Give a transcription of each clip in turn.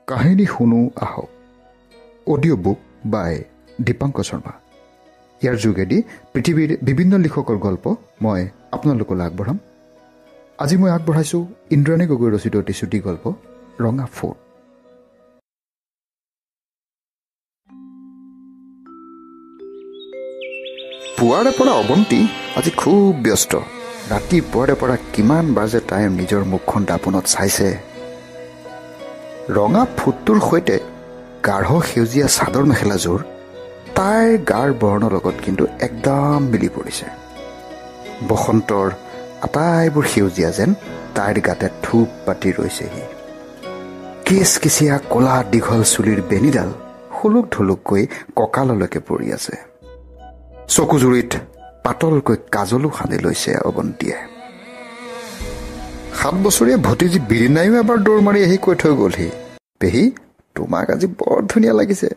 কাহিনী শুনো আহক audio' book by Dipankar Sharma. ইয়াৰ যোগেদি পৃথিৱীৰ বিভিন্ন লিখকৰ গল্প মই আপোনালোকলৈ আগবঢ়াম। আজি মই আগবঢ়াইছোঁ ইন্দ্ৰাণী গগৈ ৰচিত এটি চুটি গল্প ৰঙা ফোট। পুৱাৰে পৰা অৱন্তী আজি খুব ব্যস্ত। ৰাতিপুৱাৰে পৰা কিমান বাজে তাই নিজৰ মুখখন দাপোনত চাইছে। ৰঙা ফুটটোৰ সৈতে গাঢ় সেউজীয়া চাদৰ মেখেলাযোৰ তাইৰ গাৰ বৰ্ণৰ লগত কিন্তু একদম মিলি পৰিছে। বসন্তৰ আটাইবোৰ সেউজীয়া যেন তাইৰ গাতে থূপ পাতি ৰৈছেহি। কিচকিচিয়া কলা দীঘল চুলিৰ বেনিডাল হুলুক ঢুলুককৈ কঁকাললৈকে পৰি আছে। চকুজুৰিত পাতলকৈ কাজলো সানি লৈছে অৱন্তীয়ে। 7 বছৰীয়া ভতিজী বিৰিণায়ো এবাৰ দৌৰ মাৰি আহি কৈ থৈ গ'লহি, পেহী তোমাক আজি বৰ ধুনীয়া লাগিছে।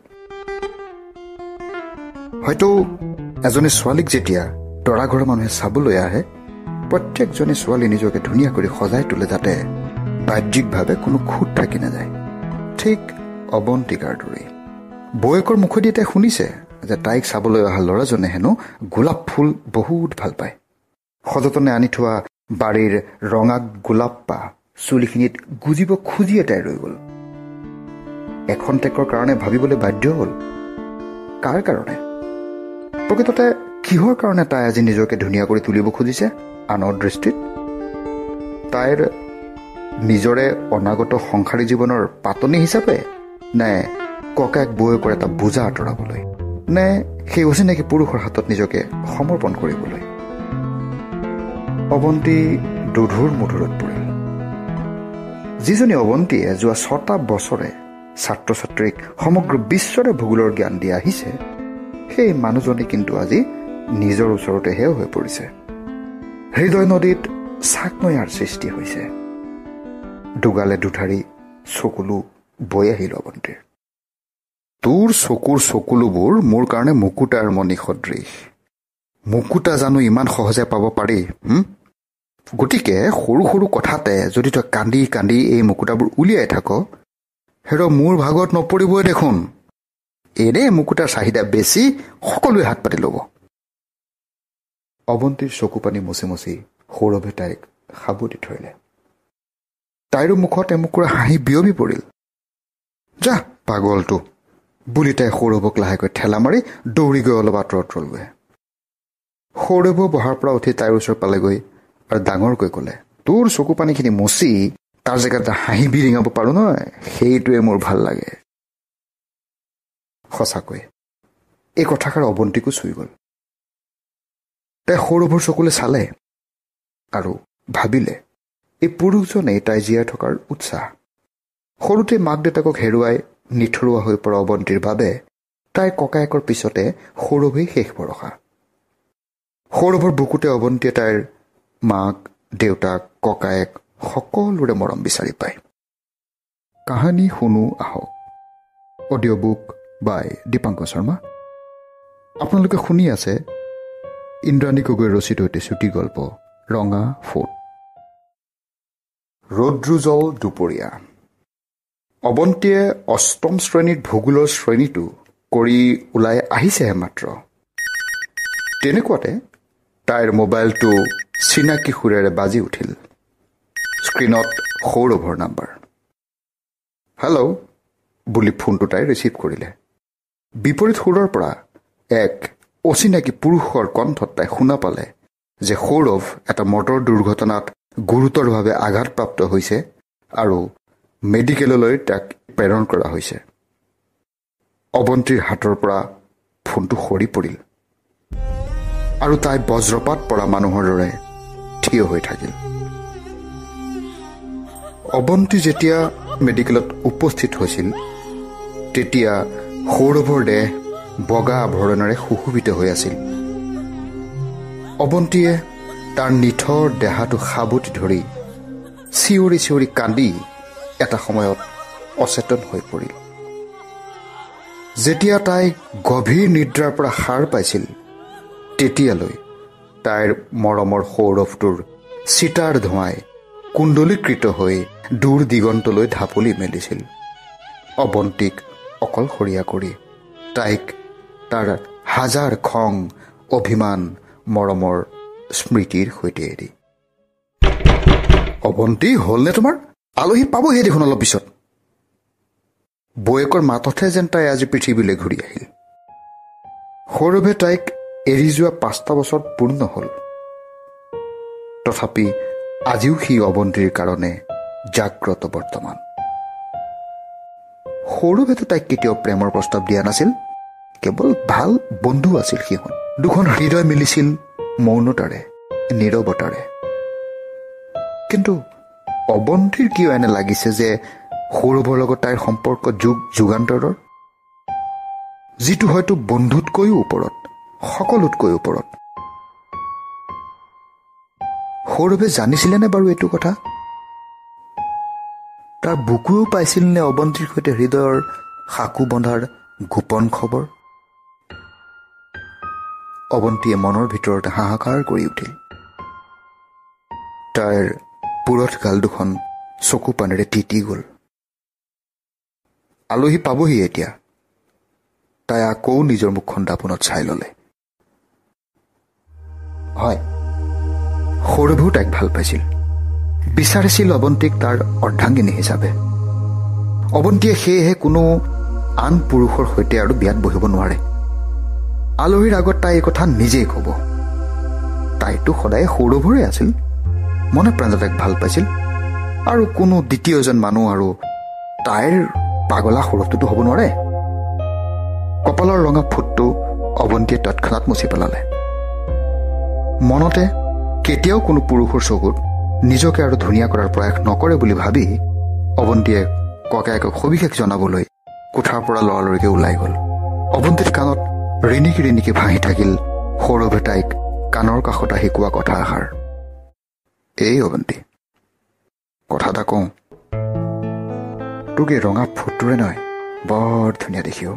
হয়তো এজনী ছোৱালীক যেতিয়া দৰা ঘৰৰ মানুহে চাবলৈ আহে, প্ৰত্যেকজনী ছোৱালী নিজকে ধুনীয়া কৰি সজাই তোলে যাতে বাহ্যিকভাৱে কোনো খুঁত থাকি নাযায়। ঠিক অৱন্তিকাৰ দৰেই বৌয়েকৰ মুখেদি তাই শুনিছে যে তাইক চাবলৈ অহা ল'ৰাজনে হেনো গোলাপ ফুল বহুত ভাল পায়। সযতনে আনি থোৱা বাৰীৰ ৰঙা গোলাপ পা চুলিখিনিত গুজিব খুজিয়ে তাই ৰৈ গ'ল। এখন টেকৰ কাৰণে ভাবিবলৈ বাধ্য হ'ল, কাৰ কাৰণে? প্ৰকৃততে কিহৰ কাৰণে তাই আজি নিজকে ধুনীয়া কৰি তুলিব খুজিছে আনৰ দৃষ্টিত? তাইৰ নিজৰে অনাগত সংসাৰী জীৱনৰ পাতনি হিচাপে, নে ককায়েক বৌয়েকৰ এটা বোজা আঁতৰাবলৈ, নে সেই অচিনাকি পুৰুষৰ হাতত নিজকে সমৰ্পণ কৰিবলৈ? অৱন্তী দুধুৰ মুধুৰত পৰিল। যিজনী অৱন্তীয়ে যোৱা 6টা বছৰে ছাত্ৰ ছাত্ৰীক সমগ্ৰ বিশ্বৰে ভূগোলৰ জ্ঞান দি আহিছে, সেই মানুহজনী কিন্তু আজি নিজৰ ওচৰতে হেয় হৈ পৰিছে। হৃদয় নদীত চাক নৈয়াৰ সৃষ্টি হৈছে। দুগালে দুধাৰি চকুলো বৈ আহিল অৱন্তীৰ। তোৰ চকুৰ চকুলোবোৰ মোৰ কাৰণে মুকুতাৰ মণি সদৃশ। মুকুতা জানো ইমান সহজে পাব পাৰি? গতিকে সৰু সৰু কথাতে যদি তই কান্দি কান্দি এই মুকুতাবোৰ উলিয়াই থাক, হেৰ মোৰ ভাগত নপৰিবই দেখোন। এনে মুকুতাৰ চাহিদা বেছি, সকলোৱে হাত পাতি ল'ব। অৱন্তীৰ চকু পানী মচি মচি সৌৰভে তাইক সাবতি ধৰিলে। তাইৰো মুখত এমুকুৰা হাঁহি বিয়পি পৰিল। যা পাগলটো বুলি তাই সৌৰভক লাহেকৈ ঠেলা মাৰি দৌৰি গৈ অলপ আঁতৰত ৰলগৈ। সৌৰভো বহাৰ পৰা উঠি তাইৰ ওচৰ পালেগৈ আৰু ডাঙৰকৈ ক'লে, তোৰ চকু পানীখিনি মচি তাৰ জেগাত হাঁহি বিৰিঙাব পাৰো নহয়, সেইটোৱে মোৰ ভাল লাগে। সঁচাকৈ এই কথাষাৰ অৱন্তীকো চুই গ'ল। তাই সৌৰভৰ চকুলে চালে আৰু ভাবিলে এই পুৰুষজনেই তাই জীয়াই থকাৰ উৎসাহ। সৰুতে মাক দেউতাকক হেৰুৱাই নিথৰুৱা হৈ পৰা অৱন্তীৰ বাবে তাইৰ ককায়েকৰ পিছতে সৌৰভেই শেষ ভৰসা। সৌৰভৰ বুকুতে অৱন্তীয়ে তাইৰ মাক দেউতাক ককায়েক সকলোৰে মৰম বিচাৰি পায়। কাহিনী শুনো আহক audio' book by Dipankar Sharma. আপোনালোকে শুনি আছে ইন্দ্ৰাণী গগৈ ৰচিত এটি চুটি গল্প ৰঙা ফোট। ৰৌদ্ৰোজ্বল দুপৰীয়া। অৱন্তীয়ে 8ম শ্ৰেণীত ভূগোলৰ শ্ৰেণীটো কৰি ওলাই আহিছেহে মাত্ৰ। তেনেকুৱাতে তাইৰ মোবাইলটো চিনাকি সুৰেৰে বাজি উঠিল। স্ক্ৰীণত সৌৰভৰ নাম্বাৰ। হেল্ল' বুলি ফোনটো তাই ৰিচিভ কৰিলে। বিপৰীত সুৰৰ পৰা এক অচিনাকি পুৰুষৰ কণ্ঠত তাই শুনা পালে যে সৌৰভ এটা মটৰ দুৰ্ঘটনাত গুৰুতৰভাৱে আঘাতপ্ৰাপ্ত হৈছে আৰু মেডিকেললৈ তাক প্ৰেৰণ কৰা হৈছে। অৱন্তীৰ হাতৰ পৰা ফোনটো সৰি পৰিল আৰু তাই বজ্ৰপাত পৰা মানুহৰ দৰে থিয় হৈ থাকিল। অৱন্তী যেতিয়া মেডিকেলত উপস্থিত হৈছিল, তেতিয়া সৌৰভৰ দেহ বগা আভৰণেৰে সুশোভিত হৈ আছিল। অৱন্তীয়ে তাৰ নিথৰ দেহাটো সাবতি ধৰি চিঞৰি চিঞৰি কান্দি এটা সময়ত অচেতন হৈ পৰিল। যেতিয়া তাই গভীৰ নিদ্ৰাৰ পৰা সাৰ পাইছিল, তেতিয়ালৈ তাইৰ মৰমৰ সৌৰভটোৰ চিতাৰ ধোঁৱাই কুণ্ডলীকৃত হৈ দূৰ দিগন্তলৈ ঢাপলি মেলিছিল। অৱন্তীক অকলশৰীয়া কৰি তাইক তাৰ হাজাৰ খং অভিমান মৰমৰ স্মৃতিৰ সৈতে এৰি। অৱন্তী হ'লনে তোমাৰ? আলহী পাবহে দেখোন অলপ পিছত। বৌয়েকৰ মাততহে যেন তাই আজি পৃথিৱীলৈ ঘূৰি আহিল। সৌৰভে তাইক এৰি যোৱা 5টা বছৰ পূৰ্ণ হ'ল। তথাপি আজিও সি অৱন্তীৰ কাৰণে জাগ্ৰত বৰ্তমান। সৌৰভেতো তাইক কেতিয়াও প্ৰেমৰ প্ৰস্তাৱ দিয়া নাছিল, কেৱল ভাল বন্ধু আছিল সিহঁত। দুখন হৃদয় মিলিছিল মৌনতাৰে, নীৰৱতাৰে। কিন্তু অৱন্তীৰ কিয় এনে লাগিছে যে সৌৰভৰ লগত তাইৰ সম্পৰ্ক যুগান্তৰৰ, যিটো হয়তো বন্ধুতকৈও ওপৰত, সকলোতকৈ ওপৰত। সৌৰভে জানিছিলেনে বাৰু এইটো কথা? তাৰ বুকুও পাইছিল নে অৱন্তীৰ সৈতে হৃদয়ৰ সাকু বন্ধাৰ গোপন খবৰ? অৱন্তীয়ে মনৰ ভিতৰতে হাহাকাৰ কৰি উঠিল। তাইৰ পুৰঠ গাল দুখন চকু পানেৰে তিতি গ'ল। আলহী পাবহি এতিয়া। তাই আকৌ নিজৰ মুখখন দাপোনত চাই ল'লে। হয়, সৌৰভেও তাইক ভাল পাইছিল, বিচাৰিছিল অৱন্তীক তাৰ অৰ্ধাংগিনী হিচাপে। অৱন্তীয়ে সেয়েহে কোনো আন পুৰুষৰ সৈতে আৰু বিয়াত বহিব নোৱাৰে। আলহীৰ আগত তাই এই কথা নিজেই ক'ব। তাইতো সদায় সৌৰভৰে আছিল, মনে প্ৰাণে তাইক ভাল পাইছিল, আৰু কোনো দ্বিতীয়জন মানুহ আৰু তাইৰ পাগলা সৌৰভটোতো হ'ব নোৱাৰে। কপালৰ ৰঙা ফুটটো অৱন্তীয়ে তৎক্ষণাত মুচি পেলালে। মনতে কেতিয়াও কোনো পুৰুষৰ চকুত নিজকে আৰু ধুনীয়া কৰাৰ প্ৰয়াস নকৰে বুলি ভাবি অৱন্তীয়ে ককায়েকক সবিশেষ জনাবলৈ কোঠাৰ পৰা লৰালৰিকে ওলাই গ'ল। অৱন্তীৰ কাণত ৰিণিকি ৰিণিকি ভাঁহি থাকিল সৌৰভে তাইক কাণৰ কাষত আহি কোৱা কথা এষাৰ। এই অৱন্তী, কথা এটা কওঁ। তোক এই ৰঙা ফুটটোৰে নহয়, বৰ ধুনীয়া দেখিও।